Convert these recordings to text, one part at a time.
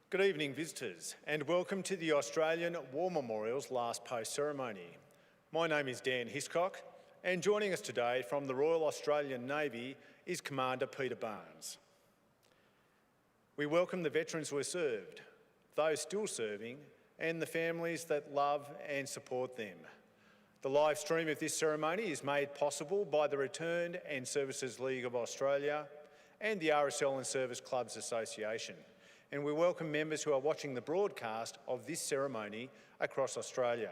Good evening, visitors, and welcome to the Australian War Memorial's last post ceremony. My name is Dan Hiscock, and joining us today from the Royal Australian Navy is Commander Peter Barnes. We welcome the veterans who are served, those still serving, and the families that love and support them. The live stream of this ceremony is made possible by the Returned and Services League of Australia and the RSL and Service Clubs Association, and we welcome members who are watching the broadcast of this ceremony across Australia.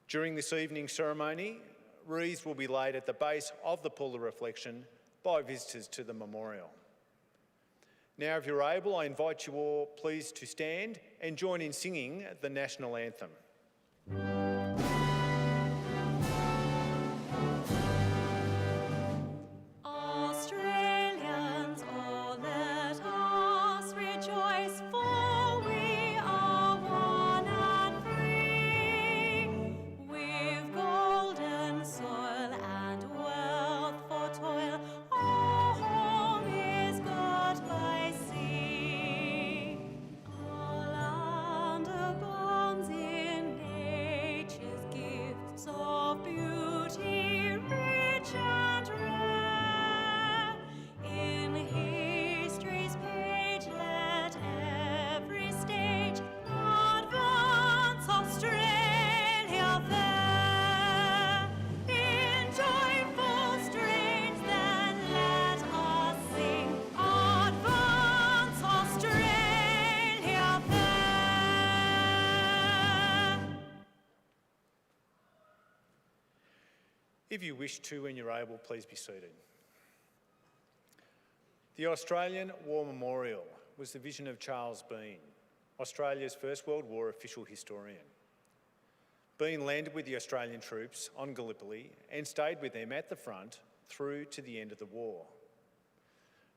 During this evening's ceremony, wreaths will be laid at the base of the pool of reflection by visitors to the memorial. Now, if you're able, I invite you all please to stand and join in singing the National Anthem. If you wish to, when you're able, please be seated. The Australian War Memorial was the vision of Charles Bean, Australia's First World War official historian. Bean landed with the Australian troops on Gallipoli and stayed with them at the front through to the end of the war.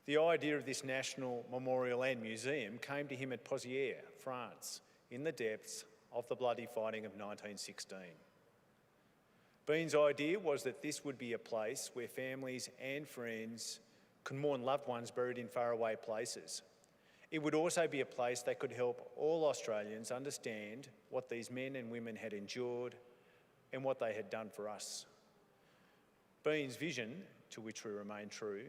The idea of this national memorial and museum came to him at Pozières, France, in the depths of the bloody fighting of 1916. Bean's idea was that this would be a place where families and friends could mourn loved ones buried in faraway places. It would also be a place that could help all Australians understand what these men and women had endured and what they had done for us. Bean's vision, to which we remain true,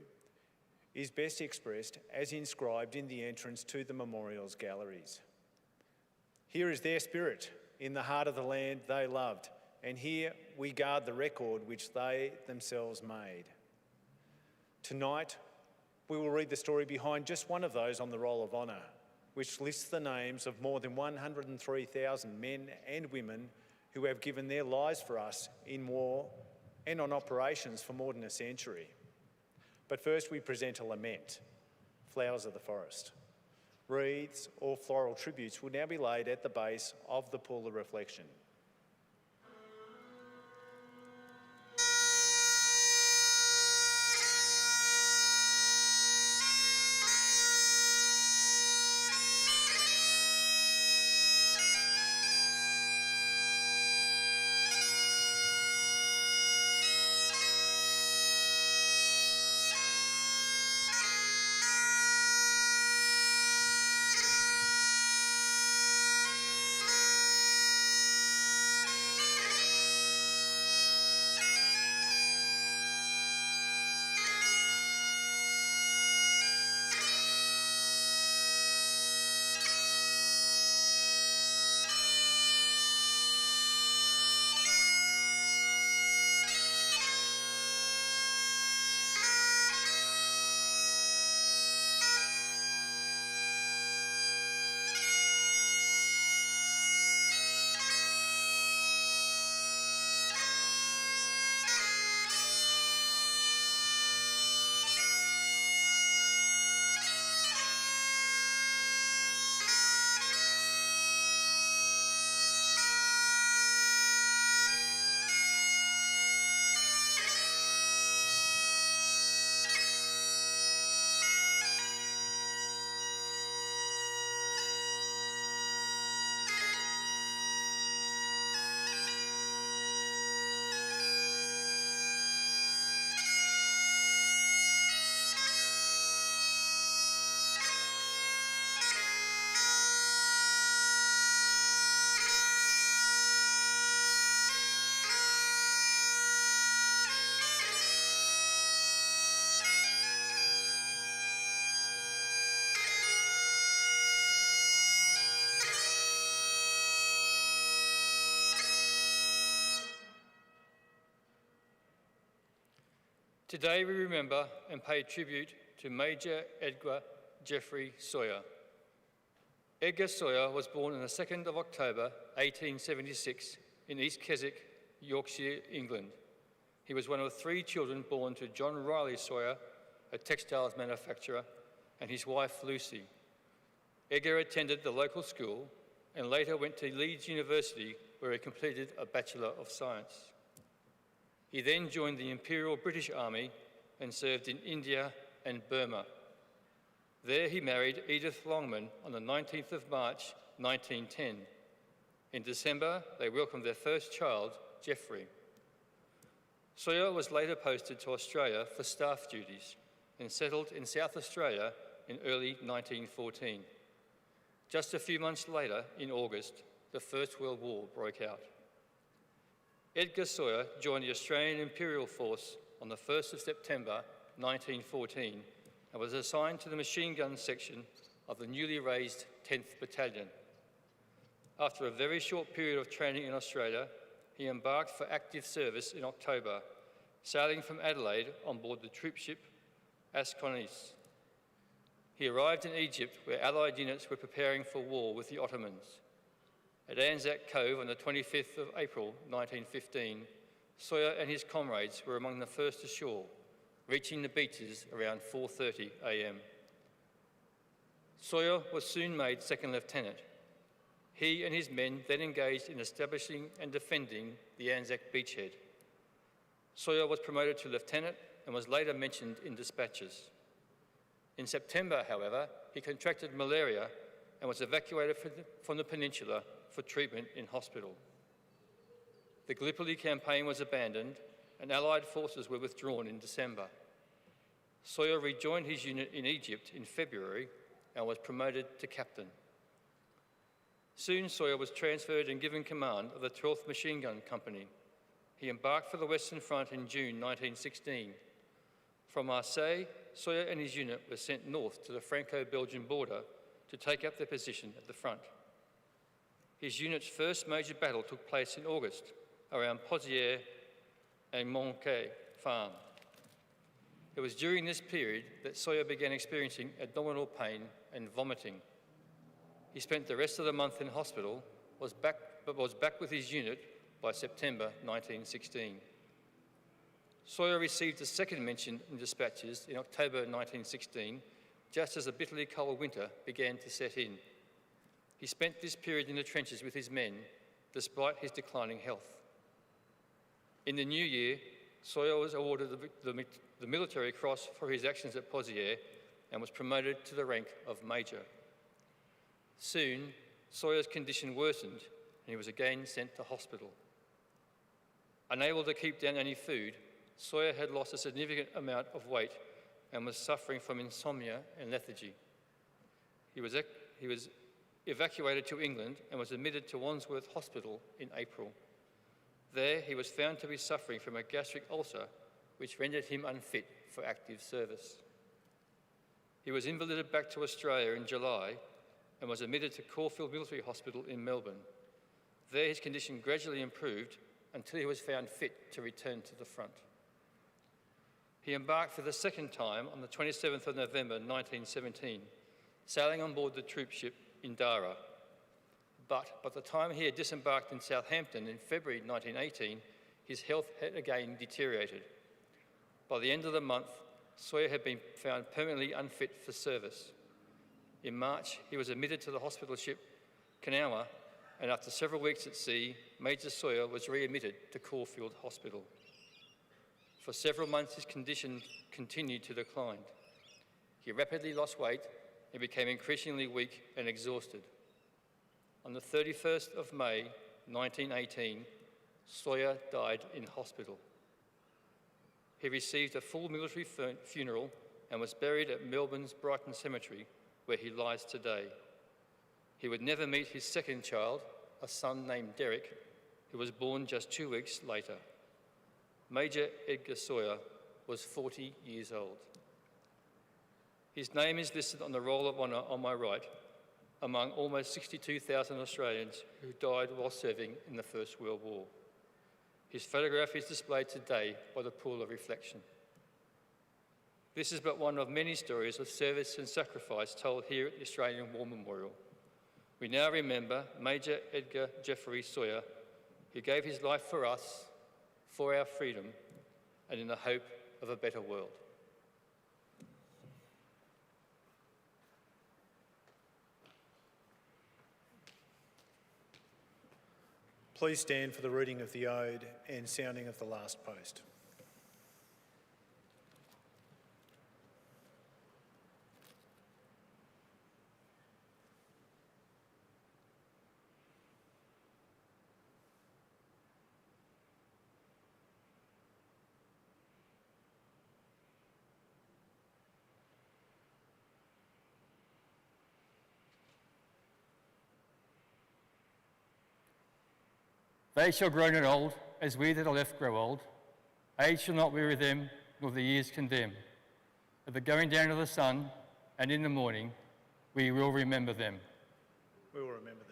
is best expressed as inscribed in the entrance to the memorial's galleries. Here is their spirit in the heart of the land they loved, and here we guard the record which they themselves made. Tonight, we will read the story behind just one of those on the Roll of Honour, which lists the names of more than 103,000 men and women who have given their lives for us in war and on operations for more than a century. But first we present a lament, Flowers of the Forest. Wreaths or floral tributes will now be laid at the base of the pool of reflection. Today we remember and pay tribute to Major Edgar Geoffrey Sawyer. Edgar Sawyer was born on the 2nd of October 1876 in East Keswick, Yorkshire, England. He was one of 3 children born to John Riley Sawyer, a textiles manufacturer, and his wife Lucy. Edgar attended the local school and later went to Leeds University, where he completed a Bachelor of Science. He then joined the Imperial British Army and served in India and Burma. There he married Edith Longman on the 19th of March 1910. In December, they welcomed their first child, Geoffrey. Sawyer was later posted to Australia for staff duties and settled in South Australia in early 1914. Just a few months later, in August, the First World War broke out. Edgar Sawyer joined the Australian Imperial Force on the 1st of September 1914 and was assigned to the machine gun section of the newly raised 10th Battalion. After a very short period of training in Australia, he embarked for active service in October, sailing from Adelaide on board the troopship Asconis. He arrived in Egypt, where Allied units were preparing for war with the Ottomans. At Anzac Cove on the 25th of April 1915, Sawyer and his comrades were among the first ashore, reaching the beaches around 4:30 a.m. Sawyer was soon made second lieutenant. He and his men then engaged in establishing and defending the Anzac beachhead. Sawyer was promoted to lieutenant and was later mentioned in dispatches. In September, however, he contracted malaria and was evacuated from the peninsula for treatment in hospital. The Gallipoli campaign was abandoned and Allied forces were withdrawn in December. Sawyer rejoined his unit in Egypt in February and was promoted to captain. Soon Sawyer was transferred and given command of the 12th Machine Gun Company. He embarked for the Western Front in June 1916. From Marseille, Sawyer and his unit were sent north to the Franco-Belgian border to take up their position at the front. His unit's first major battle took place in August around Pozières and Monquet Farm. It was during this period that Sawyer began experiencing abdominal pain and vomiting. He spent the rest of the month in hospital, but was back with his unit by September 1916. Sawyer received a second mention in dispatches in October 1916, just as a bitterly cold winter began to set in. He spent this period in the trenches with his men, despite his declining health. In the new year, Sawyer was awarded the Military Cross for his actions at Pozières and was promoted to the rank of Major. Soon, Sawyer's condition worsened and he was again sent to hospital. Unable to keep down any food, Sawyer had lost a significant amount of weight and was suffering from insomnia and lethargy. He was evacuated to England and was admitted to Wandsworth Hospital in April. There, he was found to be suffering from a gastric ulcer, which rendered him unfit for active service. He was invalided back to Australia in July and was admitted to Caulfield Military Hospital in Melbourne. There, his condition gradually improved until he was found fit to return to the front. He embarked for the second time on the 27th of November 1917, sailing on board the troopship Indara. But by the time he had disembarked in Southampton in February 1918, his health had again deteriorated. By the end of the month, Sawyer had been found permanently unfit for service. In March, he was admitted to the hospital ship Canberra, and after several weeks at sea, Major Sawyer was readmitted to Caulfield Hospital. For several months, his condition continued to decline. He rapidly lost weight and became increasingly weak and exhausted. On the 31st of May, 1918, Sawyer died in hospital. He received a full military funeral and was buried at Melbourne's Brighton Cemetery, where he lies today. He would never meet his second child, a son named Derek, who was born just 2 weeks later. Major Edgar Sawyer was 40 years old. His name is listed on the Roll of Honour on my right, among almost 62,000 Australians who died while serving in the First World War. His photograph is displayed today by the Pool of Reflection. This is but one of many stories of service and sacrifice told here at the Australian War Memorial. We now remember Major Edgar Geoffrey Sawyer, who gave his life for us, for our freedom, and in the hope of a better world. Please stand for the reading of the Ode and sounding of the last post. They shall grow not old, as we that are left grow old. Age shall not weary them, nor the years condemn. At the going down of the sun, and in the morning, we will remember them. We will remember them.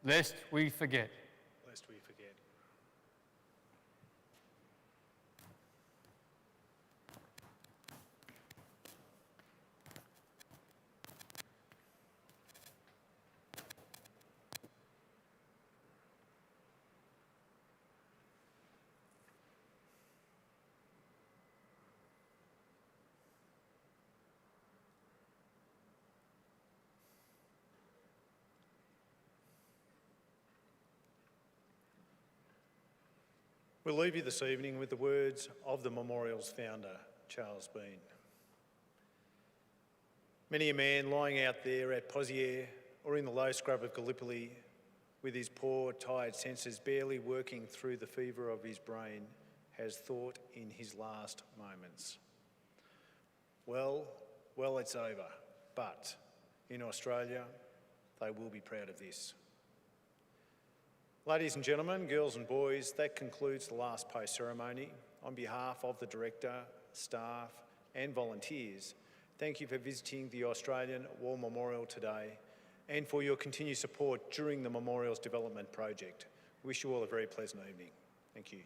Lest we forget. Lest we forget. We'll leave you this evening with the words of the memorial's founder, Charles Bean. Many a man lying out there at Pozières or in the low scrub of Gallipoli with his poor, tired senses barely working through the fever of his brain has thought in his last moments, well, it's over, but in Australia, they will be proud of this. Ladies and gentlemen, girls and boys, that concludes the last post ceremony. On behalf of the Director, staff and volunteers, thank you for visiting the Australian War Memorial today and for your continued support during the Memorial's development project. We wish you all a very pleasant evening. Thank you.